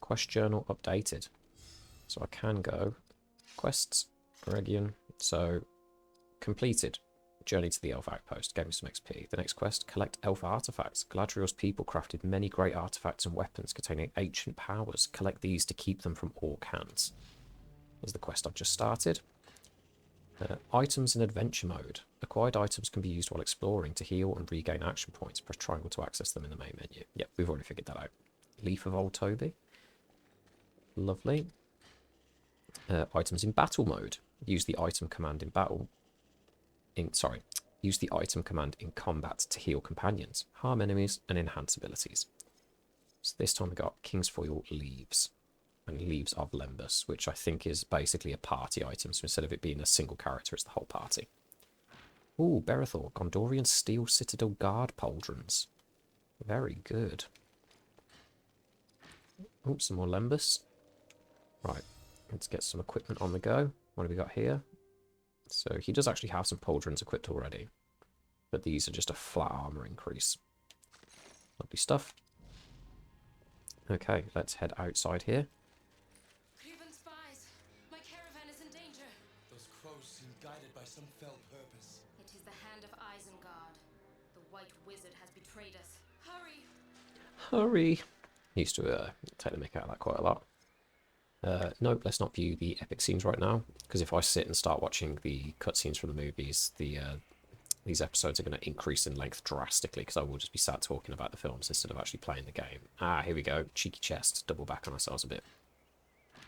Quest journal updated. So I can go quests, Region. So completed. Journey to the elf outpost. Gave me some XP. The next quest, collect elf artifacts. Galadriel's people crafted many great artifacts and weapons containing ancient powers. Collect these to keep them from orc hands. Is the quest I've just started. Items in adventure mode. Acquired items can be used while exploring to heal and regain action points. Press triangle to access them in the main menu. Yep, we've already figured that out. Leaf of Old Toby. Lovely. Items in battle mode. Use the item command in battle. Use the item command in combat to heal companions, harm enemies, and enhance abilities. So this time we got Kingsfoil Leaves. And Leaves of Lembas, which I think is basically a party item. So instead of it being a single character, it's the whole party. Ooh, Berethor, Gondorian Steel Citadel Guard Pauldrons. Very good. Ooh, some more Lembas. Right, let's get some equipment on the go. What have we got here? So he does actually have some pauldrons equipped already. But these are just a flat armor increase. Lovely stuff. Okay, let's head outside here. By some fell purpose. It is the hand of Isengard. The White Wizard has betrayed us. Hurry! Hurry! Used to take the mick out of that quite a lot. Nope, let's not view the epic scenes right now, because if I sit and start watching the cutscenes from the movies, these episodes are going to increase in length drastically, because I will just be sat talking about the films instead of actually playing the game. Ah, here we go. Cheeky chest. Double back on ourselves a bit.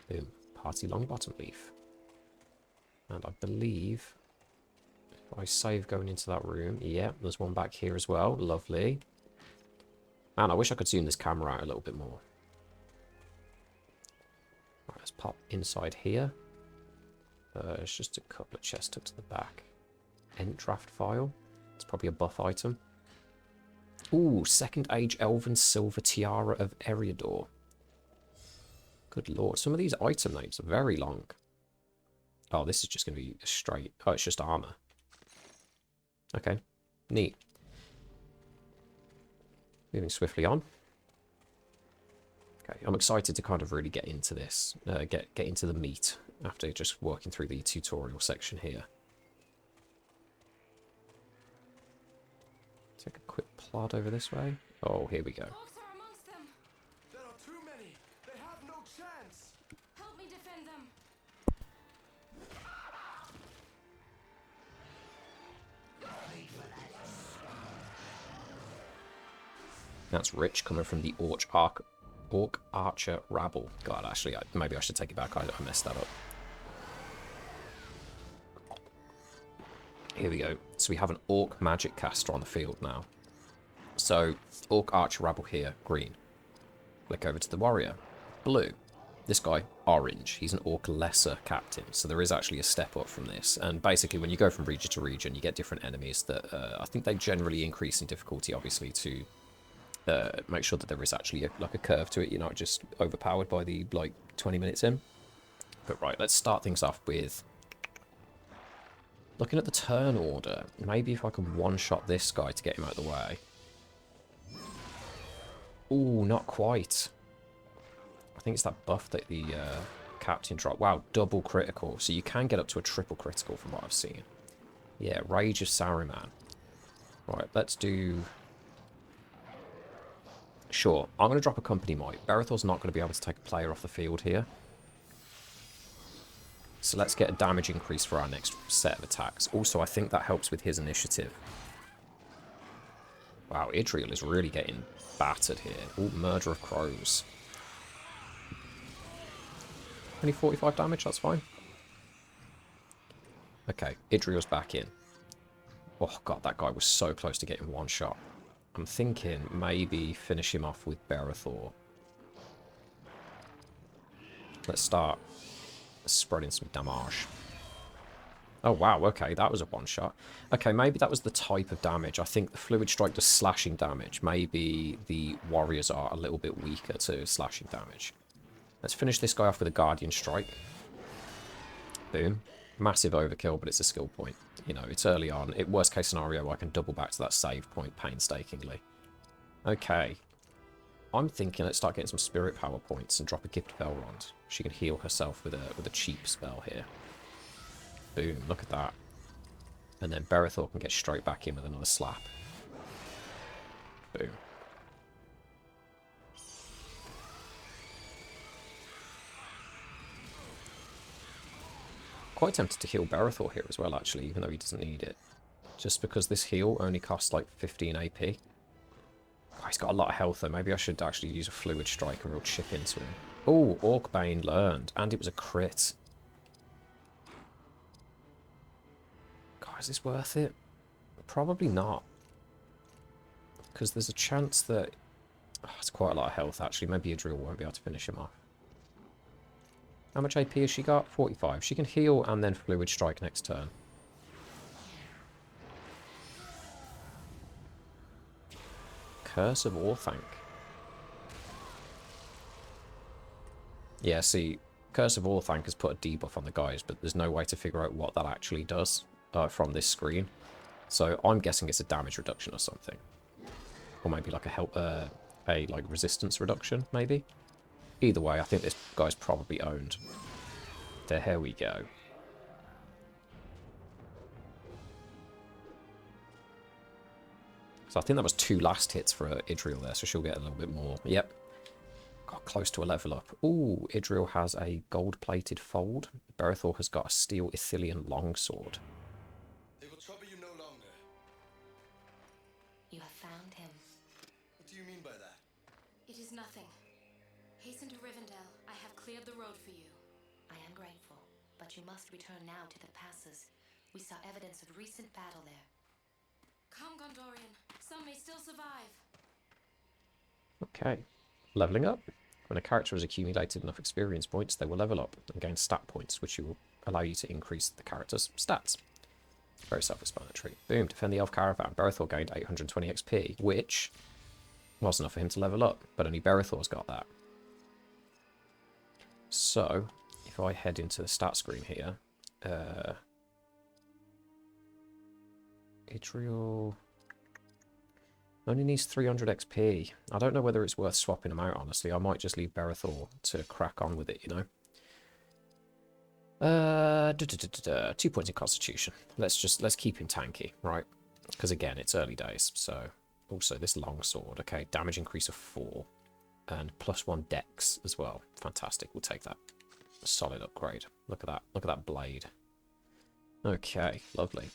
Boom. Party Longbottom Leaf. And I believe if I save going into that room, yeah, there's one back here as well. Lovely. Man, I wish I could zoom this camera out a little bit more. Right, let's pop inside here. It's just a couple of chests tucked to the back. End draft file. It's probably a buff item. Ooh, Second Age Elven Silver Tiara of Eriador. Good lord, some of these item names are very long. Oh, this is just going to be a straight... Oh, it's just armor. Okay, neat. Moving swiftly on. Okay, I'm excited to kind of really get into this. Get into the meat after just working through the tutorial section here. Take a quick plod over this way. Oh, here we go. Orcs are amongst them! There are too many! They have no chance! Help me defend them! That's rich coming from the Orc Archer Rabble. God, actually, maybe I should take it back. I messed that up. Here we go. So we have an Orc Magic Caster on the field now. So, Orc Archer Rabble here, green. Click over to the Warrior, blue. This guy, orange. He's an Orc Lesser Captain. So there is actually a step up from this. And basically, when you go from region to region, you get different enemies that I think they generally increase in difficulty, obviously, to... make sure that there is actually a curve to it. You're not just overpowered by the 20 minutes in. But right, let's start things off with looking at the turn order. Maybe if I can one-shot this guy to get him out of the way. Ooh, not quite. I think it's that buff that the captain dropped. Wow, double critical. So you can get up to a triple critical from what I've seen. Yeah, Rage of Saruman. Right, let's do... Sure, I'm going to drop a company might. Berethor's not going to be able to take a player off the field here. So let's get a damage increase for our next set of attacks. Also, I think that helps with his initiative. Wow, Idriel is really getting battered here. Ooh, Murder of Crows. Only 45 damage, that's fine. Okay, Idriel's back in. Oh god, that guy was so close to getting one shot. I'm thinking maybe finish him off with Berethor. Let's start spreading some damage. Oh wow, okay, that was a one shot. Okay, maybe that was the type of damage. I think the Fluid Strike does slashing damage. Maybe the warriors are a little bit weaker to slashing damage. Let's finish this guy off with a Guardian Strike. Boom. Massive overkill, but it's a skill point. You know, it's early on. Worst case scenario, I can double back to that save point painstakingly. Okay. I'm thinking let's start getting some spirit power points and drop a gift Belrond. She can heal herself with a cheap spell here. Boom, look at that. And then Berethor can get straight back in with another slap. Boom. Quite tempted to heal Berethor here as well, actually, even though he doesn't need it. Just because this heal only costs like 15 AP. Oh, he's got a lot of health though. Maybe I should actually use a Fluid Strike and real chip into him. Oh, Orcbane learned. And it was a crit. God, is this worth it? Probably not. Because there's a chance that... Oh, it's quite a lot of health actually. Maybe Idril won't be able to finish him off. How much AP has she got? 45. She can heal and then Fluid Strike next turn. Curse of Orthanc. Yeah, see, Curse of Orthanc has put a debuff on the guys, but there's no way to figure out what that actually does from this screen. So I'm guessing it's a damage reduction or something. Or maybe like a like resistance reduction, maybe. Either way, I think this guy's probably owned. There we go. So I think that was 2 last hits for Idril there, so she'll get a little bit more. Yep. Got close to a level up. Ooh, Idril has a gold-plated fold. Berethor has got a steel Ithilien longsword. They will trouble you no longer. You have found him. What do you mean by that? It is nothing. Hasten to Rivendell. I have cleared the road for you. I am grateful, but you must return now to the passes. We saw evidence of recent battle there. Come, Gondorian. Some may still survive. Okay. Leveling up. When a character has accumulated enough experience points, they will level up and gain stat points, which will allow you to increase the character's stats. Very self-explanatory. Boom. Defend the Elf Caravan. Berethor gained 820 XP, which was enough for him to level up, but only Berethor's got that. So, if I head into the stat screen here, Idril only needs 300 XP. I don't know whether it's worth swapping them out, honestly. I might just leave Berethor to crack on with it, you know. 2 points in Constitution. Let's keep him tanky, right? Because again, it's early days. So, also this longsword. Okay, damage increase of 4. And +1 dex as well. Fantastic. We'll take that. A solid upgrade. Look at that. Look at that blade. Okay, lovely.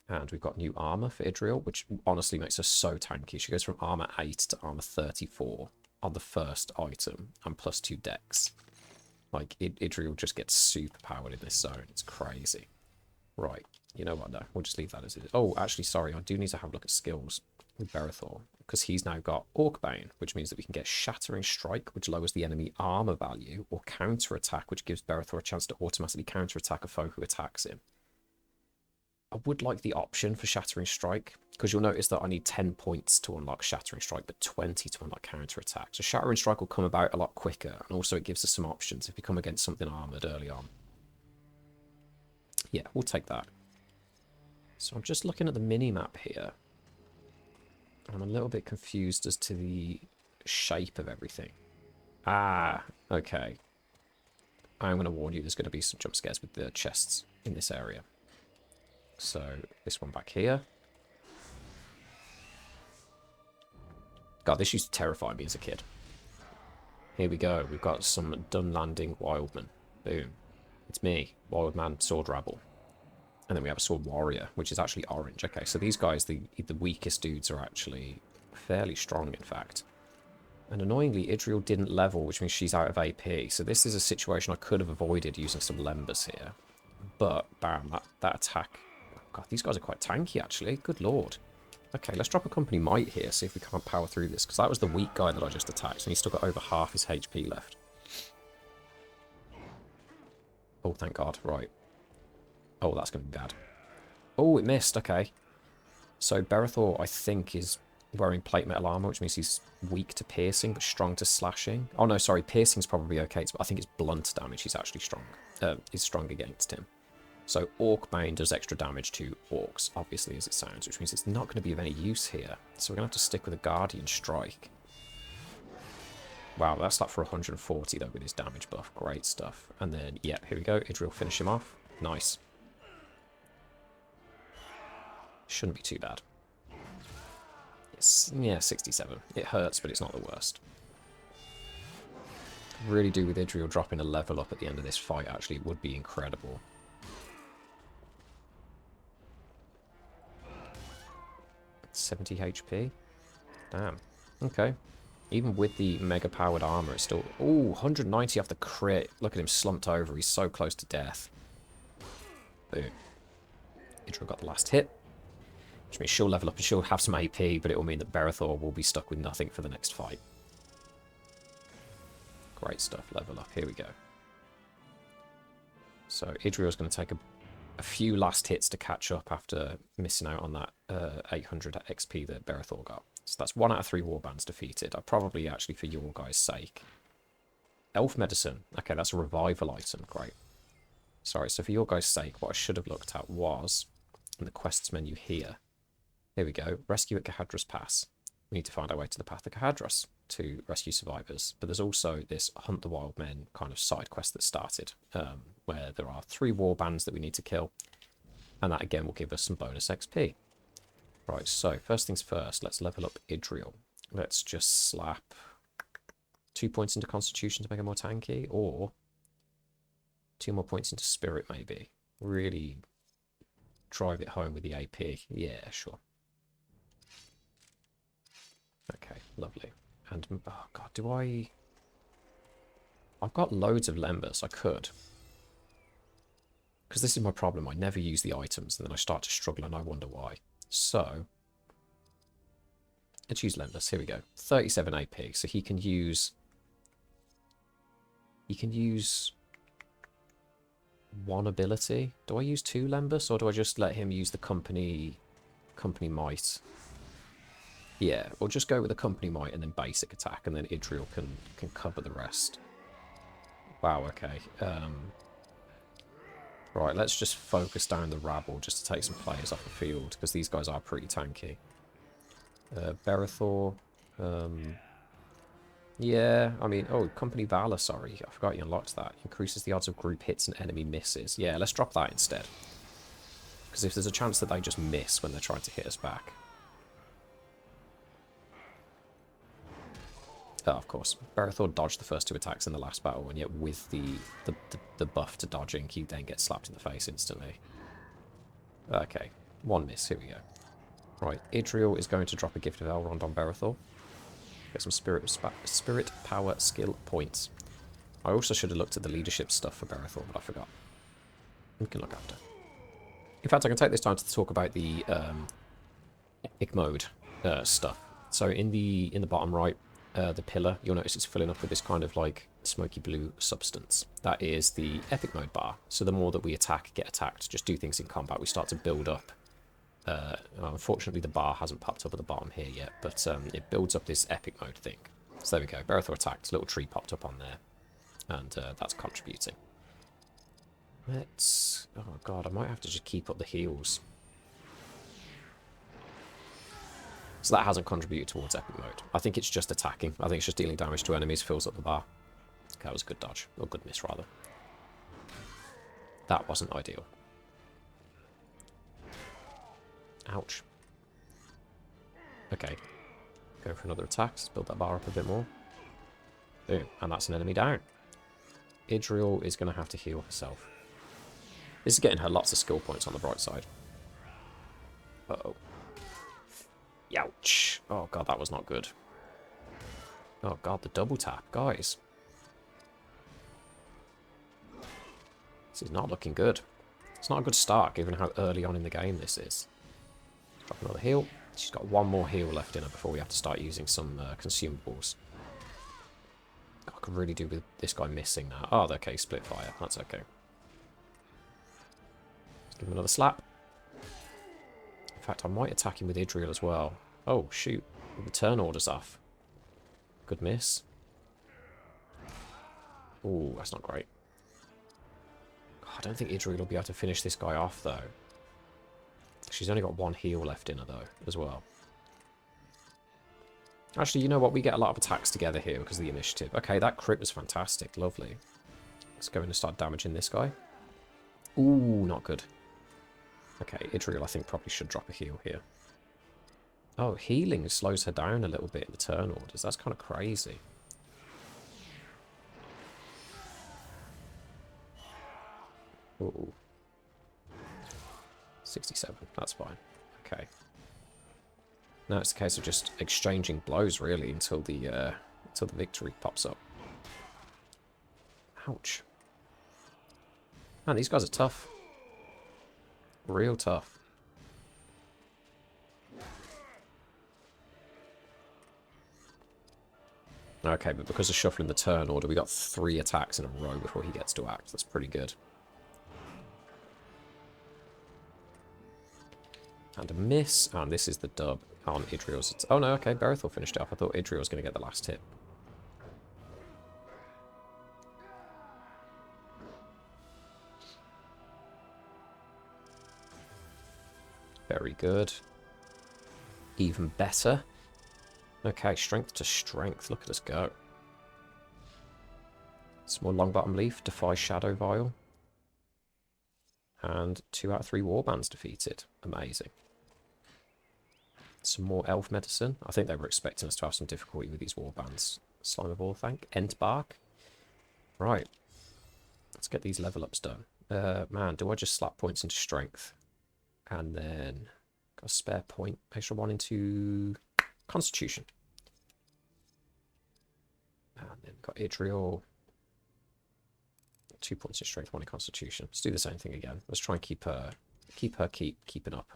And we've got new armor for Idril, which honestly makes her so tanky. She goes from armor 8 to armor 34 on the first item and +2 dex. Like, Idril just gets super powered in this zone. It's crazy. Right. You know what, though? We'll just leave that as it is. Oh, actually, sorry. I do need to have a look at skills with Berethor, because he's now got Orcbane, which means that we can get Shattering Strike, which lowers the enemy armor value, or Counter Attack, which gives Berethor a chance to automatically counter attack a foe who attacks him. I would like the option for Shattering Strike, because you'll notice that I need 10 points to unlock Shattering Strike, but 20 to unlock Counter Attack. So Shattering Strike will come about a lot quicker, and also it gives us some options if we come against something armoured early on. Yeah, we'll take that. So I'm just looking at the mini-map here. I'm a little bit confused as to the shape of everything. Ah, okay. I'm going to warn you, there's going to be some jump scares with the chests in this area. So, this one back here. God, this used to terrify me as a kid. Here we go. We've got some Dunlanding Wildman. Boom. It's me, Wildman Sword Rabble. And then we have a Sword Warrior, which is actually orange. Okay, so these guys, the weakest dudes, are actually fairly strong, in fact. And annoyingly, Idril didn't level, which means she's out of AP. So this is a situation I could have avoided using some Lembas here. But, bam, that attack... God, these guys are quite tanky, actually. Good lord. Okay, let's drop a Company Might here, see if we can't power through this. Because that was the weak guy that I just attacked, and he's still got over half his HP left. Oh, thank God. Right. Oh, that's going to be bad. Oh, it missed. Okay. So Berethor, I think, is wearing plate metal armor, which means he's weak to piercing, but strong to slashing. Oh, no, sorry. Piercing's probably okay, but I think it's blunt damage he's actually strong. Is strong against him. So Orcbane does extra damage to orcs, obviously, as it sounds, which means it's not going to be of any use here. So we're going to have to stick with a Guardian Strike. Wow, that's like for 140 though with his damage buff. Great stuff. And then, yep, here we go. Idril finish him off. Nice. Shouldn't be too bad. It's, yeah, 67. It hurts, but it's not the worst. Really do with Idril dropping a level up at the end of this fight, actually, it would be incredible. $70 HP? Damn. Okay. Even with the mega-powered armor, it's still... Ooh, 190 off the crit. Look at him slumped over. He's so close to death. Boom. Idril got the last hit. Which means she'll level up and she'll have some AP, but it will mean that Berethor will be stuck with nothing for the next fight. Great stuff. Level up. Here we go. So Idril's going to take a few last hits to catch up after missing out on that 800 XP that Berethor got. So that's 1 out of 3 warbands defeated. I probably, actually, for your guys' sake. Elf Medicine. Okay, that's a revival item. Great. Sorry, so for your guys' sake, what I should have looked at was in the quests menu here. Here we go. Rescue at Kahadras Pass. We need to find our way to the Path of Kahadras to rescue survivors. But there's also this Hunt the Wild Men kind of side quest that started, where there are 3 warbands that we need to kill. And that, again, will give us some bonus XP. Right, so first things first, let's level up Idril. Let's just slap 2 points into Constitution to make it more tanky, or 2 more points into Spirit, maybe. Really drive it home with the AP. Yeah, sure. Okay, lovely. And, oh god, do I... I've got loads of Lembas, I could. Because this is my problem, I never use the items, and then I start to struggle and I wonder why. So, let's use Lembas, here we go. 37 AP, so he can use... He can use 1 ability. Do I use 2 Lembas, or do I just let him use the company might? Yeah, we'll just go with the company might and then basic attack, and then Idril can cover the rest. Wow, okay. Right, let's just focus down the rabble just to take some players off the field, because these guys are pretty tanky. Berethor. Yeah, I mean... Oh, Company Valor, sorry. I forgot you unlocked that. Increases the odds of group hits and enemy misses. Yeah, let's drop that instead. Because if there's a chance that they just miss when they're trying to hit us back... Oh, of course. Berethor dodged the first 2 attacks in the last battle, and yet with the buff to dodging, he then gets slapped in the face instantly. Okay, 1 miss. Here we go. Right, Idril is going to drop a Gift of Elrond on Berethor. Get some spirit power skill points. I also should have looked at the leadership stuff for Berethor, but I forgot. We can look after. In fact, I can take this time to talk about the epic mode stuff. So in the bottom right, the pillar, you'll notice it's filling up with this kind of like smoky blue substance. That is the epic mode bar. So the more that we attack, get attacked, just do things in combat, we start to build up. Unfortunately, the bar hasn't popped up at the bottom here yet, but it builds up this epic mode thing. So there we go. Berethor attacked, little tree popped up on there, and that's contributing. Let's... Oh god, I might have to just keep up the heals. So that hasn't contributed towards epic mode. I think it's just attacking. I think it's just dealing damage to enemies, fills up the bar. Okay, that was a good dodge. Or good miss, rather. That wasn't ideal. Ouch. Okay. Go for another attack. Let's build that bar up a bit more. Boom. And that's an enemy down. Idril is going to have to heal herself. This is getting her lots of skill points on the bright side. Uh-oh. Ouch. Oh, God, that was not good. Oh, God, the double tap. Guys. This is not looking good. It's not a good start, given how early on in the game this is. Drop another heal. She's got 1 more heal left in her before we have to start using some consumables. I could really do with this guy missing that. Oh, okay, split fire. That's okay. Let's give him another slap. In fact, I might attack him with Idril as well. Oh, shoot. The turn order's off. Good miss. Ooh, that's not great. I don't think Idril will be able to finish this guy off, though. She's only got 1 heal left in her, though, as well. Actually, you know what? We get a lot of attacks together here because of the initiative. Okay, that crit was fantastic. Lovely. Let's go in and start damaging this guy. Ooh, not good. Okay, Idriel, I think, probably should drop a heal here. Oh, healing slows her down a little bit in the turn orders. That's kind of crazy. Ooh. 67. That's fine. Okay. Now it's a case of just exchanging blows, really, until the victory pops up. Ouch. Man, these guys are tough. Real tough. Okay, but because of shuffling the turn order, we got 3 attacks in a row before he gets to act. That's pretty good. And a miss. And this is the dub on Idriel's. Oh no, okay, Berethor finished it off. I thought Idriel was going to get the last hit. Very good. Even better. Okay, strength to strength. Look at us go. Small long bottom leaf. Defy Shadow Vial. And 2 out of 3 warbands defeated. Amazing. Some more elf medicine. I think they were expecting us to have some difficulty with these warbands. Slime of Orthanc. Ent Bark. Right. Let's get these level ups done. Man, do I just slap points into strength? And then got a spare point. Extra 1 into Constitution. And then got Idriel. 2 points in strength, 1 in Constitution. Let's do the same thing again. Let's try and keep her keeping up.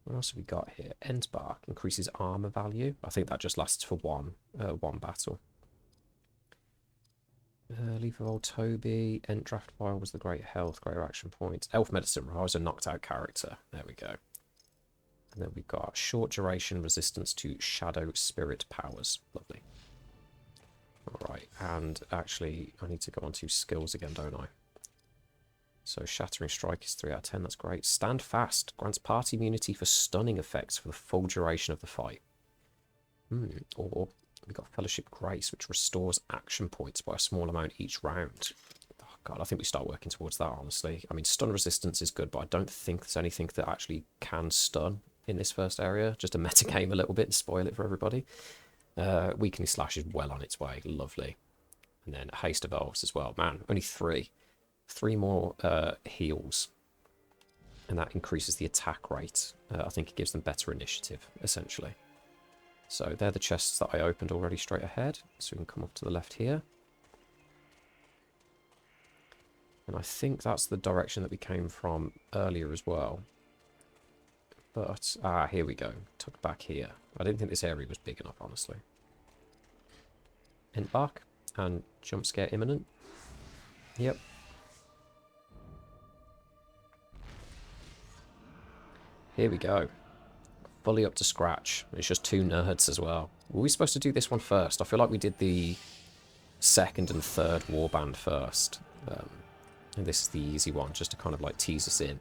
What else have we got here? Ent Bark increases armor value. I think that just lasts for one battle. Leaf of Old Toby. Ent Draft Vial was the great health, greater action points. Elf Medicine, I was a knocked out character. There we go. And then we've got short duration resistance to shadow spirit powers. Lovely. Alright, and actually I need to go on to skills again, don't I? So Shattering Strike is 3 out of 10, that's great. Stand Fast grants party immunity for stunning effects for the full duration of the fight. Or we've got Fellowship Grace, which restores action points by a small amount each round. Oh god, I think we start working towards that, honestly. I mean, stun resistance is good, but I don't think there's anything that actually can stun in this first area. Just to metagame a little bit and spoil it for everybody. Weakening Slash is well on its way. Lovely. And then Haste Evolves as well. Man, only 3. 3 more heals. And that increases the attack rate. I think it gives them better initiative, essentially. So they're the chests that I opened already straight ahead. So we can come up to the left here. And I think that's the direction that we came from earlier as well. But, here we go. Tuck back here. I didn't think this area was big enough, honestly. Ent Bark and jump scare imminent. Yep. Here we go. Fully up to scratch. It's just 2 nerds as well. Were we supposed to do this one first? I feel like we did the 2nd and 3rd warband first. And this is the easy one, just to kind of like tease us in.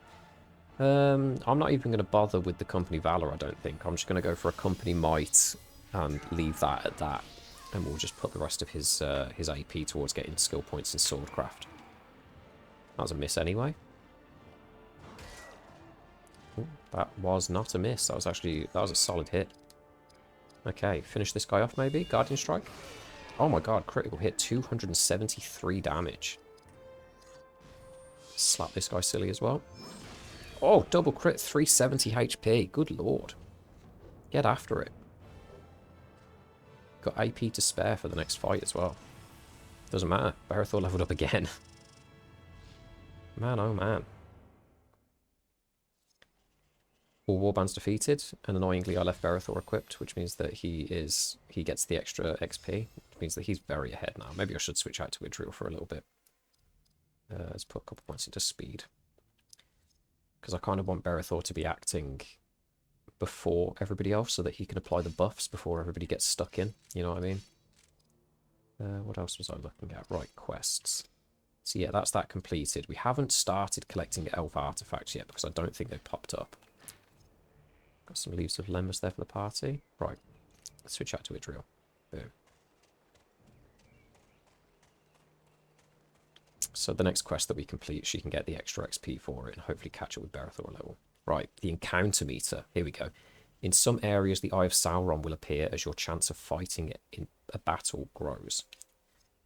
I'm not even going to bother with the Company Valor, I don't think. I'm just going to go for a Company Might and leave that at that. And we'll just put the rest of his AP towards getting skill points in Swordcraft. That was a miss anyway. Ooh, that was not a miss. That was a solid hit. Okay, finish this guy off maybe. Guardian Strike. Oh my god, critical hit. 273 damage. Slap this guy silly as well. Oh, double crit, 370 HP. Good lord. Get after it. Got AP to spare for the next fight as well. Doesn't matter. Berethor leveled up again. Man, oh man. All warbands defeated, and annoyingly I left Berethor equipped, which means that he gets the extra XP, which means that he's very ahead now. Maybe I should switch out to Idriel for a little bit. Let's put a couple points into speed. Because I kind of want Berethor to be acting before everybody else so that he can apply the buffs before everybody gets stuck in. You know what I mean? What else was I looking at? Right, quests. So yeah, that's that completed. We haven't started collecting elf artifacts yet because I don't think they've popped up. Got some Leaves of Lemmus there for the party. Right. Let's switch out to Idriel. Boom. So the next quest that we complete, she can get the extra XP for it and hopefully catch up with Berethor level. Right, the encounter meter. Here we go. In some areas, the Eye of Sauron will appear as your chance of fighting it in a battle grows.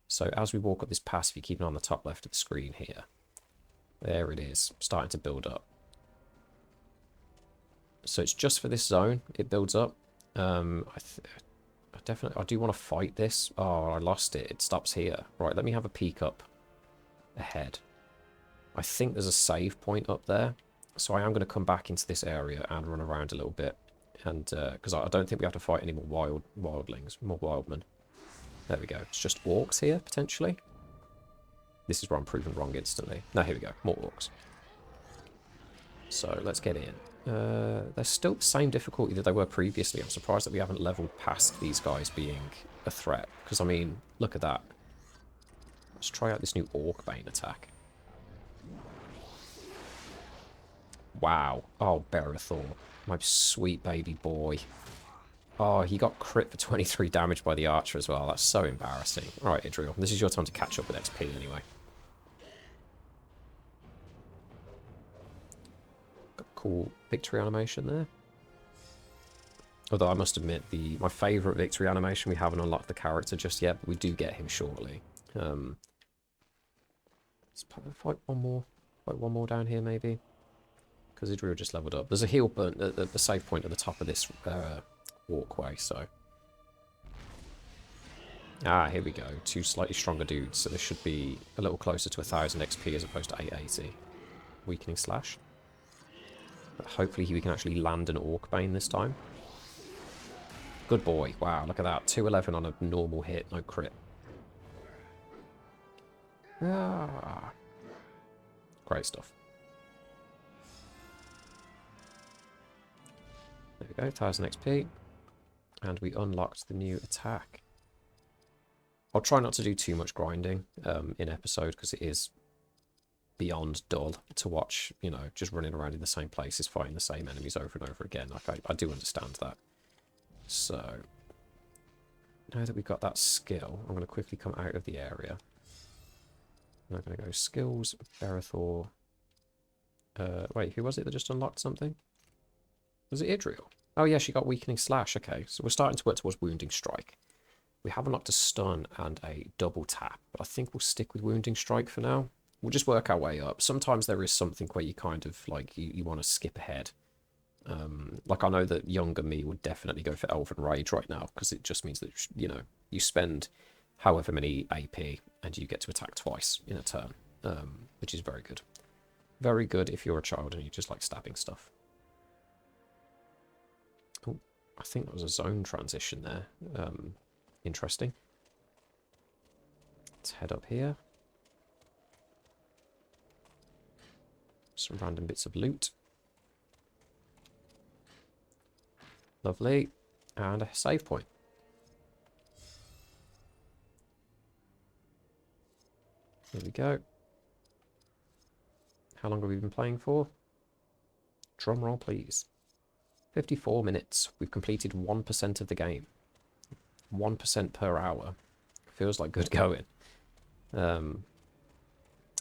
So as we walk up this pass, if you keep it on the top left of the screen here, there it is, starting to build up. So it's just for this zone, it builds up. I do want to fight this. Oh, I lost it. It stops here. Right, let me have a peek up ahead. I think there's a save point up there. So I am going to come back into this area and run around a little bit. And because I don't think we have to fight any more wildlings, more wildmen. There we go. It's just orcs here, potentially. This is where I'm proven wrong instantly. No, here we go. More orcs. So let's get in. They're still the same difficulty that they were previously. I'm surprised that we haven't leveled past these guys being a threat. Because, I mean, look at that. Let's try out this new Orc-Bane attack. Wow. Oh, Berethor. My sweet baby boy. Oh, he got crit for 23 damage by the archer as well. That's so embarrassing. Alright, Idriel. This is your time to catch up with XP anyway. Got a cool victory animation there. Although I must admit, my favourite victory animation, we haven't unlocked the character just yet, but we do get him shortly. Let's fight one more down here maybe. Because Idriel just leveled up. There's a heal burn at the save point at the top of this walkway, so... Ah, here we go. Two slightly stronger dudes, so this should be a little closer to 1000 XP as opposed to 880. Weakening Slash. But hopefully we can actually land an Orc-Bane this time. Good boy. Wow, look at that. 211 on a normal hit, no crit. Ah. Great stuff. There we go, 1000 XP. And we unlocked the new attack. I'll try not to do too much grinding in episode, because it is beyond dull to watch, you know, just running around in the same places, fighting the same enemies over and over again. Like, I do understand that. So, now that we've got that skill, I'm going to quickly come out of the area. I'm going to go skills, Berethor. Wait, who was it that just unlocked something? Was it Idriel? Oh yeah, she got Weakening Slash. Okay, so we're starting to work towards Wounding Strike. We have unlocked a stun and a double tap, but I think we'll stick with Wounding Strike for now. We'll just work our way up. Sometimes there is something where you kind of, like, you want to skip ahead. Like, I know that younger me would definitely go for Elven Rage right now, because it just means that, you know, you spend however many AP and you get to attack twice in a turn, which is very good. Very good if you're a child and you just like stabbing stuff. Oh, I think that was a zone transition there. Interesting. Let's head up here. Some random bits of loot. Lovely. And a save point. Here we go. How long have we been playing for? Drum roll, please. 54 minutes. We've completed 1% of the game. 1% per hour. Feels like good going.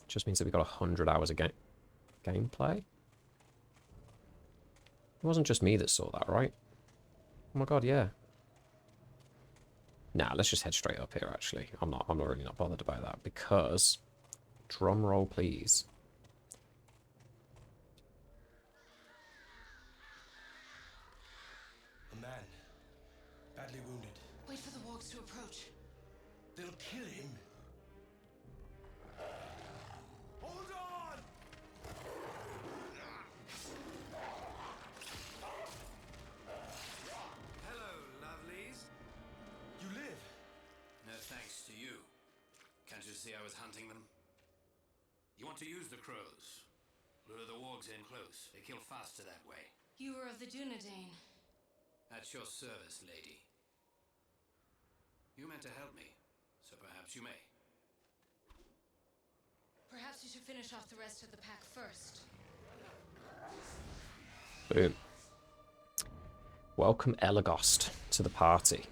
Just means that we've got 100 hours of gameplay. It wasn't just me that saw that, right? Oh my god, yeah. Nah, let's just head straight up here, actually. I'm really not bothered about that, because... Drum roll, please. A man, badly wounded. Wait for the wargs to approach. They'll kill him. Hold on! Hello, lovelies. You live? No thanks to you. Can't you see I was hunting them? You want to use the crows. Lure the wargs in close. They kill faster that way. You were of the Dunedain. At your service, lady. You meant to help me, so perhaps you may. Perhaps you should finish off the rest of the pack first. Boom. Welcome, Elagost, to the party.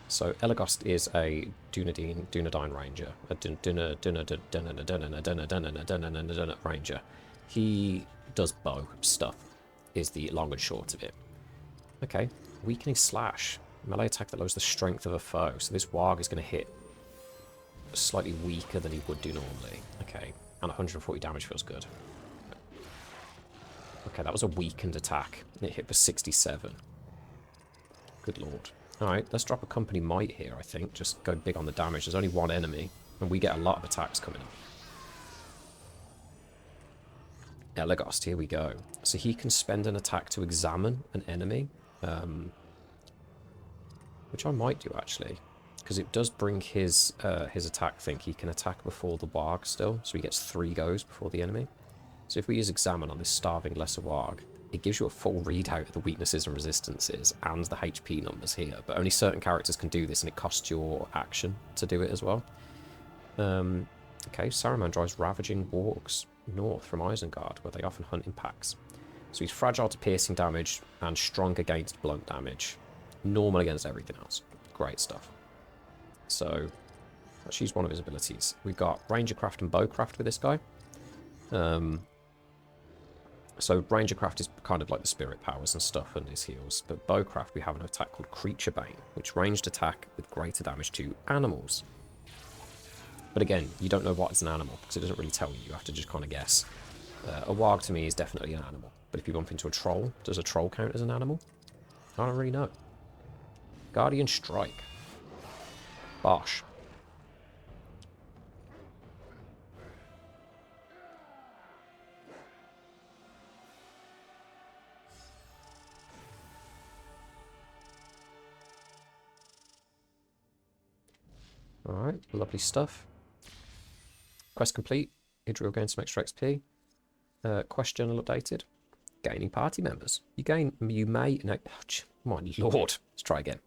So Elagast is a Dunedain ranger, a ranger. He does bow stuff, is the long and short of it. Okay, weakening slash. Melee attack that lowers the strength of a foe. So this warg is going to hit slightly weaker than he would do normally. Okay, and 140 damage feels good. Okay, that was a weakened attack. It hit for 67. Good lord. Alright, let's drop a company might here, I think. Just go big on the damage. There's only one enemy, and we get a lot of attacks coming up. Elagast, here we go. So he can spend an attack to examine an enemy. Which I might do, actually. Because it does bring his attack thing. He can attack before the warg still. So he gets 3 goes before the enemy. So if we use examine on this starving lesser warg, it gives you a full readout of the weaknesses and resistances and the HP numbers here. But only certain characters can do this, and it costs your action to do it as well. Okay, Saruman drives ravaging wargs north from Isengard, where they often hunt in packs. So he's fragile to piercing damage and strong against blunt damage. Normal against everything else. Great stuff. So let's use one of his abilities. We've got Rangercraft and Bowcraft with this guy. So Rangercraft is kind of like the spirit powers and stuff and his heals. But Bowcraft, we have an attack called Creature Bane, which ranged attack with greater damage to animals. But again, you don't know what is an animal, because it doesn't really tell you. You have to just kind of guess. A warg to me is definitely an animal. But if you bump into a troll, does a troll count as an animal? I don't really know. Guardian Strike. Bosh. Alright, lovely stuff. Quest complete. Idril gains some extra XP. Quest journal updated. Gaining party members. You may... No, oh, my lord. Let's try again.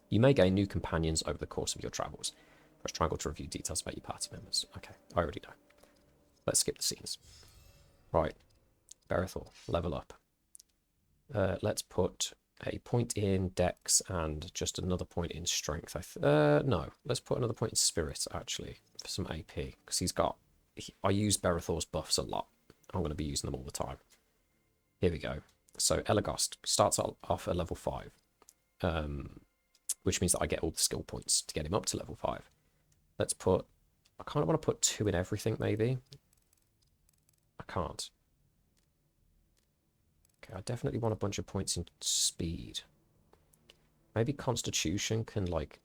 You may gain new companions over the course of your travels. Press triangle to review details about your party members. Okay, I already know. Let's skip the scenes. Right. Berethor, level up. Let's put a point in Dex and just another point in Strength. No, let's put another point in Spirit, actually, for some AP. Because I use Berethor's buffs a lot. I'm going to be using them all the time. Here we go. So Elagast starts off at level 5. Which means that I get all the skill points to get him up to level 5. Let's put... I kind of want to put 2 in everything, maybe. I can't. Okay, I definitely want a bunch of points in speed. Maybe Constitution can, like,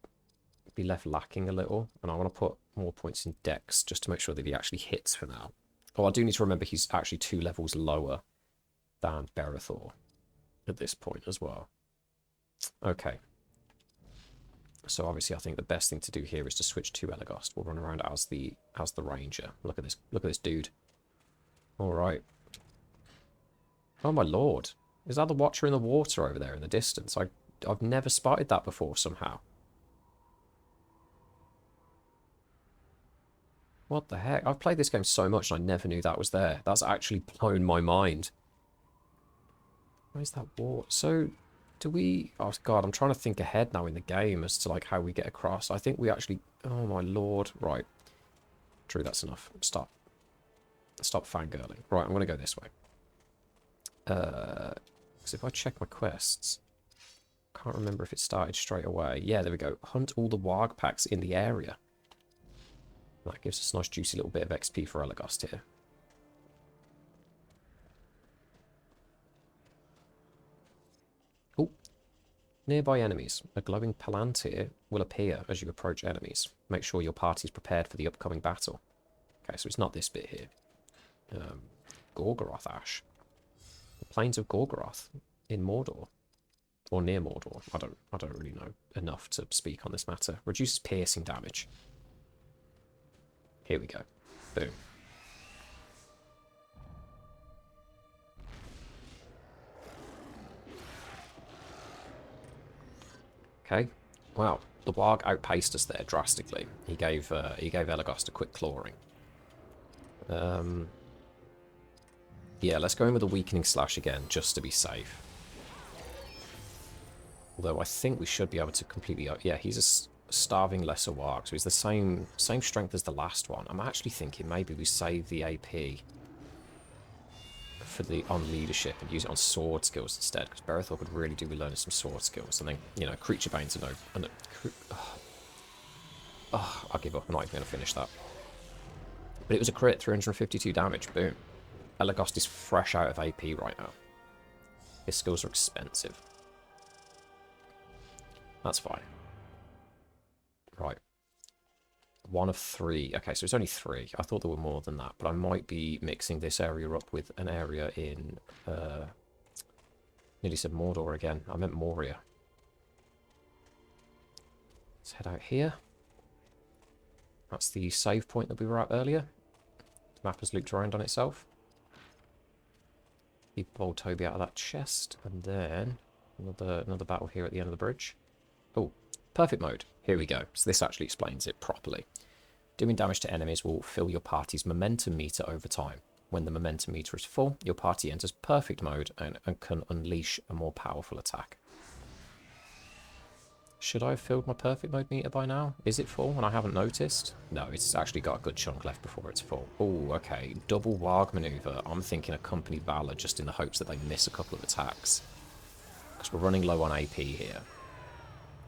be left lacking a little. And I want to put more points in Dex, just to make sure that he actually hits for now. Oh, I do need to remember he's actually 2 levels lower than Berethor at this point as well. Okay. So obviously I think the best thing to do here is to switch to Elagast. We'll run around as the ranger. Look at this dude. Alright. Oh my lord. Is that the Watcher in the water over there in the distance? I've never spotted that before somehow. What the heck? I've played this game so much and I never knew that was there. That's actually blown my mind. Where's that water? So... do we... oh, God, I'm trying to think ahead now in the game as to, like, how we get across. I think we actually... oh, my lord. Right. True, that's enough. Stop fangirling. Right, I'm going to go this way. Because if I check my quests... I can't remember if it started straight away. Yeah, there we go. Hunt all the warg packs in the area. That gives us a nice, juicy little bit of XP for Elagast here. Oh. Nearby enemies. A glowing palantir will appear as you approach enemies. Make sure your party is prepared for the upcoming battle. Okay, so it's not this bit here. Gorgoroth Ash. The Plains of Gorgoroth in Mordor. Or near Mordor. I don't really know enough to speak on this matter. Reduces piercing damage. Here we go. Boom. Okay. Wow. The warg outpaced us there drastically. He gave Elagast a quick clawing. Yeah, let's go in with a weakening slash again, just to be safe. Although I think we should be able to completely... Yeah, he's a starving lesser warg, so he's the same strength as the last one. I'm actually thinking maybe we save the AP for on leadership and use it on sword skills instead, because Berethor could really do with learning some sword skills. And then, you know, Creature Bane's I'll give up. I'm not even going to finish that. But it was a crit, 352 damage. Boom. Elagast is fresh out of AP right now. His skills are expensive. That's fine. Right. 1 of 3. Okay, so it's only 3. I thought there were more than that, but I might be mixing this area up with an area in... nearly said Mordor again. I meant Moria. Let's head out here. That's the save point that we were at earlier. The map has looped around on itself. Keep old Toby out of that chest, and then another battle here at the end of the bridge. Oh, perfect mode. Here we go. So this actually explains it properly. Doing damage to enemies will fill your party's momentum meter over time. When the momentum meter is full, your party enters perfect mode and can unleash a more powerful attack. Should I have filled my perfect mode meter by now? Is it full and I haven't noticed? No, it's actually got a good chunk left before it's full. Oh, okay. Double warg maneuver. I'm thinking Accompanied Valor just in the hopes that they miss a couple of attacks. Because we're running low on AP here.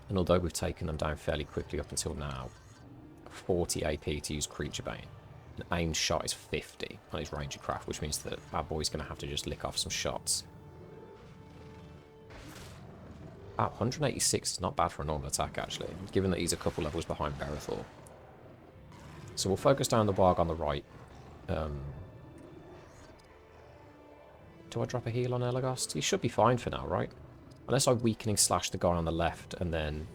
And although we've taken them down fairly quickly up until now, 40 AP to use Creature Bane. An aimed shot is 50 on his Ranger Craft, which means that our boy's going to have to just lick off some shots. 186 is not bad for a normal attack, actually, given that he's a couple levels behind Berethor. So we'll focus down the warg on the right. Do I drop a heal on Elagast? He should be fine for now, right? Unless I weakening slash the guy on the left, and then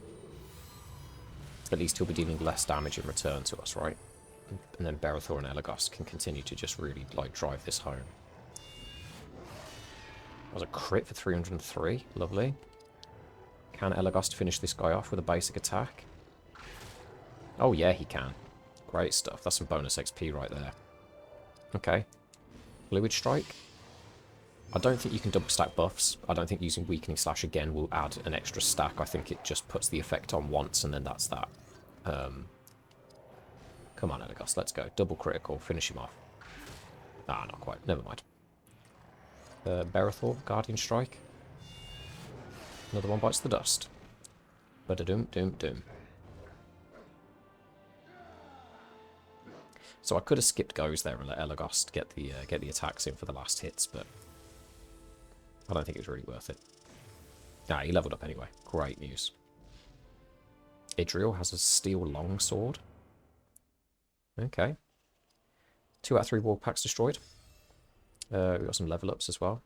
at least he'll be dealing less damage in return to us, right? And then Berethor and Elagast can continue to just really, like, drive this home. That was a crit for 303. Lovely. Can Elagast finish this guy off with a basic attack? Oh, yeah, he can. Great stuff. That's some bonus XP right there. Okay. Fluid Strike. I don't think you can double stack buffs. I don't think using Weakening Slash again will add an extra stack. I think it just puts the effect on once and then that's that. Come on, Elagast, let's go. Double critical. Finish him off. Ah, not quite. Never mind. Berethor, Guardian Strike. Another one bites the dust. Ba-da-doom, doom, doom. So I could have skipped goes there and let Elagast get the attacks in for the last hits, but I don't think it was really worth it. Ah, he leveled up anyway. Great news. Idril has a steel longsword. Okay. 2 out of 3 wall packs destroyed. We've got some level ups as well.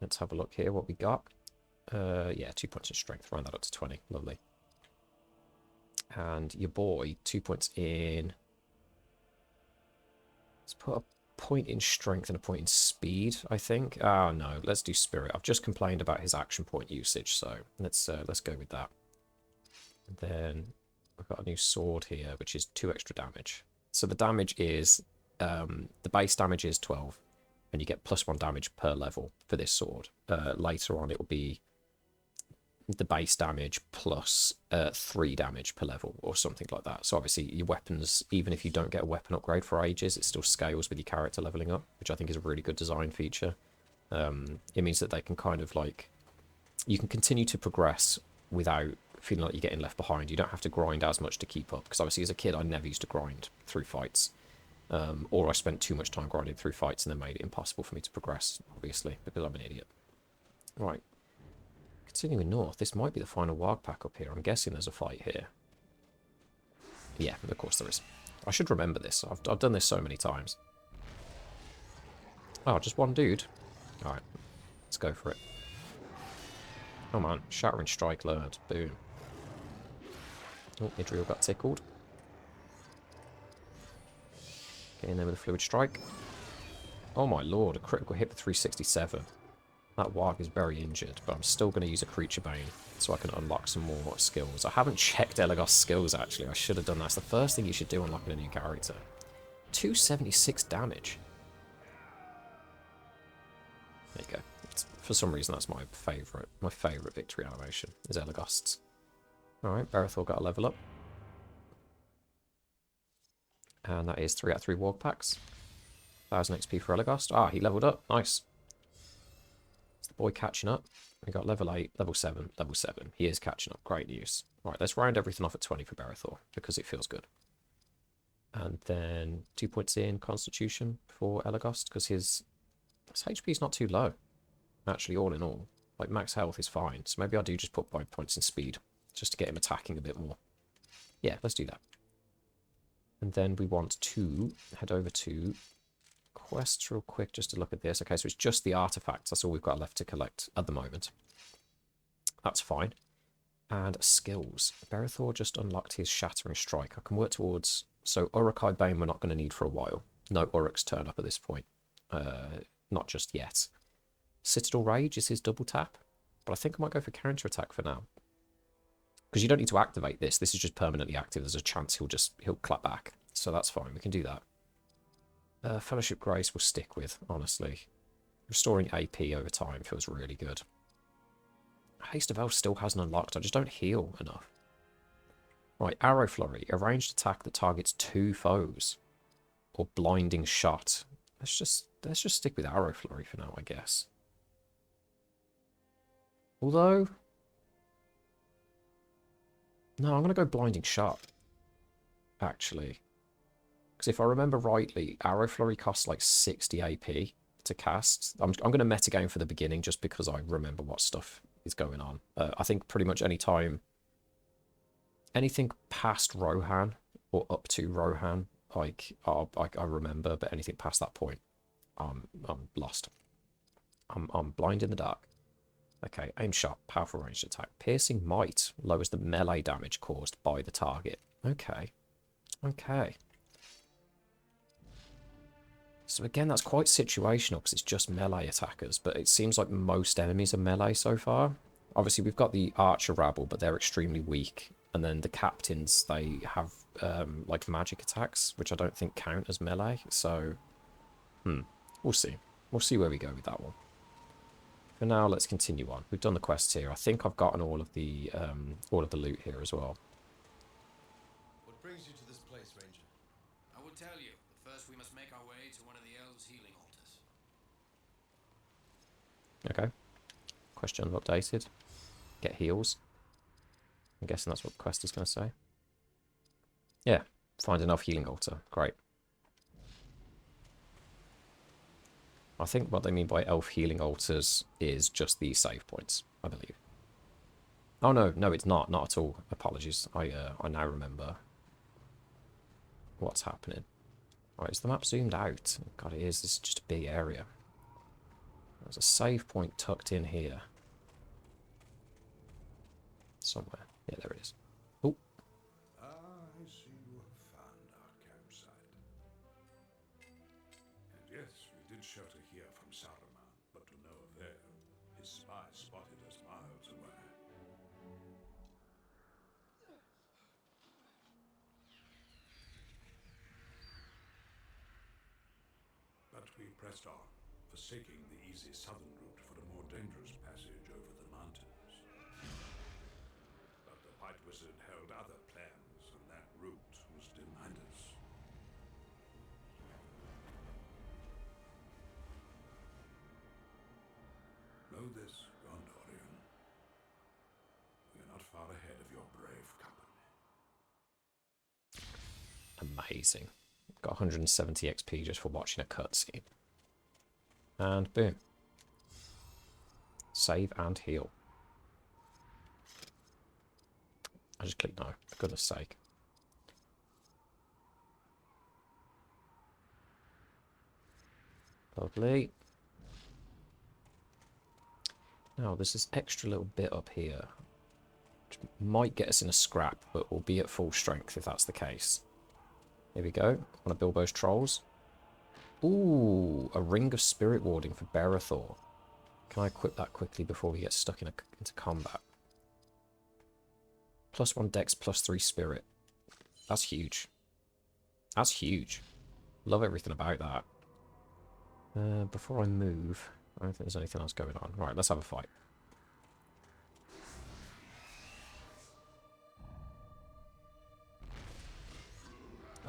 Let's have a look here what we got. Yeah, 2 points in strength. Round that up to 20. Lovely. And your boy, 2 points in... Let's put a point in strength and a point in speed, I think. Oh, no. Let's do spirit. I've just complained about his action point usage, so let's go with that. And then we've got a new sword here, which is 2 extra damage. So the damage is... the base damage is 12, and you get +1 damage per level for this sword. Later on, it will be the base damage plus 3 damage per level or something like that. So obviously your weapons, even if you don't get a weapon upgrade for ages, it still scales with your character leveling up, which I think is a really good design feature. It means that they can kind of like, you can continue to progress without feeling like you're getting left behind. You don't have to grind as much to keep up, because obviously as a kid I never used to grind through fights. Or I spent too much time grinding through fights and then made it impossible for me to progress, obviously, because I'm an idiot. Right. Continuing north, this might be the final warg pack up here. I'm guessing there's a fight here. Yeah, of course there is. I should remember this. I've done this so many times. Oh, just one dude. Alright, let's go for it. Come on, Shattering Strike learned. Boom. Oh, Idril got tickled. Get in there with a Fluid Strike. Oh my lord, a critical hit for 367. That warg is very injured, but I'm still going to use a Creature Bane so I can unlock some more skills. I haven't checked Elagast's skills, actually. I should have done that. That's the first thing you should do unlocking a new character. 276 damage. There you go. For some reason, that's my favourite. My favourite victory animation is Elagost's. Alright, Berethor got a level up. And that is 3 out of 3 Warg Packs. 1000 XP for Elagost. Ah, he leveled up. Nice. Is the boy catching up? We got level 8, level 7, level 7. He is catching up. Great news. Alright, let's round everything off at 20 for Berethor, because it feels good. And then 2 points in Constitution for Elagost, because his HP is not too low. Actually, all in all. Like, max health is fine. So maybe I do just put 5 points in speed, just to get him attacking a bit more. Yeah, let's do that. And then we want to head over to quests real quick just to look at this. Okay, so it's just the artifacts. That's all we've got left to collect at the moment. That's fine. And skills. Berethor just unlocked his Shattering Strike. I can work towards... So Uruk-hai Bane we're not going to need for a while. No Uruks turn up at this point. Not just yet. Citadel Rage is his double tap. But I think I might go for counter-attack for now. Because you don't need to activate this. This is just permanently active. There's a chance he'll clap back. So that's fine. We can do that. Fellowship Grace will stick with, honestly. Restoring AP over time feels really good. Haste of Elf still hasn't unlocked. I just don't heal enough. Right, Arrow Flurry. A ranged attack that targets 2 foes. Or Blinding Shot. Let's just stick with Arrow Flurry for now, I guess. Although... No, I'm going to go Blinding Shot. Actually. Because if I remember rightly, Arrow Flurry costs like 60 AP to cast. I'm going to metagame for the beginning just because I remember what stuff is going on. I think pretty much any time, anything past Rohan or up to Rohan, like I remember, but anything past that point, I'm lost. I'm blind in the dark. Okay, aim shot, powerful ranged attack. Piercing Might lowers the melee damage caused by the target. Okay. Okay. So again, that's quite situational because it's just melee attackers, but it seems like most enemies are melee so far. Obviously, we've got the Archer Rabble, but they're extremely weak. And then the Captains, they have like magic attacks, which I don't think count as melee. So, we'll see. We'll see where we go with that one. For now, let's continue on. We've done the quests here. I think I've gotten all of the loot here as well. What brings you to this place, Ranger? I will tell you, but first we must make our way to one of the elves' healing altars. Okay. Question updated. Get heals. I'm guessing that's what the quest is going to say. Yeah. Find an elf healing altar. Great. I think what they mean by elf healing altars is just the save points, I believe. Oh, no. No, it's not. Not at all. Apologies. I now remember what's happening. Right, is the map zoomed out? God, it is. This is just a big area. There's a save point tucked in here. Somewhere. Yeah, there it is. Oh. I see you have found our campsite. And yes, we did shelter here from Saruman, but to no avail. His spies spotted us miles away. But we pressed on, forsaking the easy southern route for the more dangerous passage over the mountains. But the White Wizard held other plans, and that route was denied us. Know this, Gondorian. We are not far ahead of your brave company. Amazing. Got 170 XP just for watching a cutscene. And boom. Save and heal. I just clicked no, for goodness sake. Lovely. Now, there's this extra little bit up here, which might get us in a scrap, but we'll be at full strength if that's the case. Here we go. One of Bilbo's trolls. Ooh, a Ring of Spirit Warding for Berethor. Can I equip that quickly before we get stuck into combat? +1 Dex, +3 Spirit. That's huge. That's huge. Love everything about that. Before I move, I don't think there's anything else going on. Right, let's have a fight.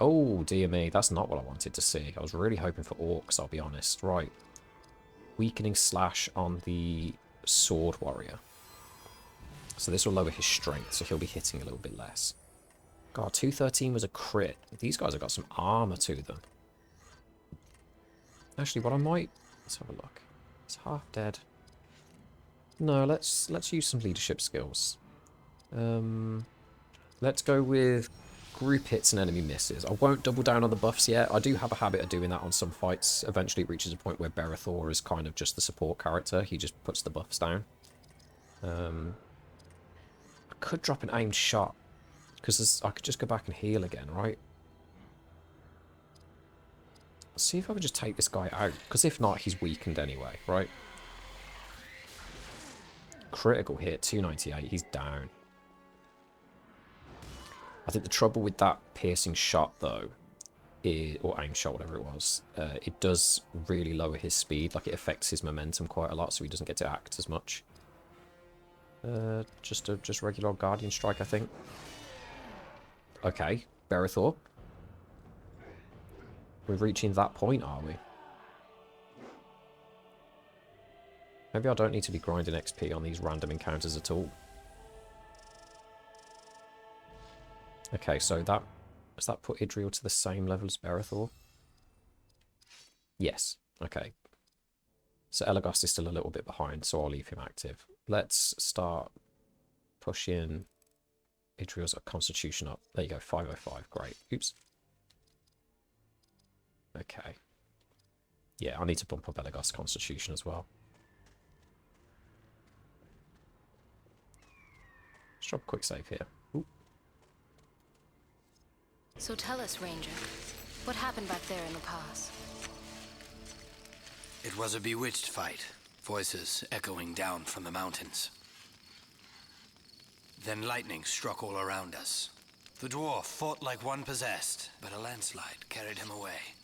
Oh, dear me. That's not what I wanted to see. I was really hoping for orcs, I'll be honest. Right. Weakening slash on the sword warrior. So this will lower his strength, so he'll be hitting a little bit less. God, 213 was a crit. These guys have got some armor to them. Actually, what I might... Let's have a look. It's half dead. No, let's use some leadership skills. Let's go with group hits and enemy misses. I won't double down on the buffs yet. I do have a habit of doing that on some fights. Eventually it reaches a point where Berethor is kind of just the support character. He just puts the buffs down. I could drop an aimed shot, because I could just go back and heal again, right? Let's see if I can just take this guy out, because if not, he's weakened anyway, right? Critical hit, 298, he's down. I think the trouble with that piercing shot, though, or aim shot, whatever it was, it does really lower his speed. Like, it affects his momentum quite a lot, so he doesn't get to act as much. Just regular Guardian Strike, I think. Okay, Berethor. We're reaching that point, are we? Maybe I don't need to be grinding XP on these random encounters at all. Okay, so does that put Idriel to the same level as Berethor? Yes. Okay. So Elagos is still a little bit behind, so I'll leave him active. Let's start pushing Idriel's constitution up. There you go, 505. Great. Oops. Okay. Yeah, I need to bump up Elagos' constitution as well. Let's drop a quick save here. Ooh. So tell us, Ranger, what happened back there in the pass? It was a bewitched fight, voices echoing down from the mountains. Then lightning struck all around us. The dwarf fought like one possessed, but a landslide carried him away.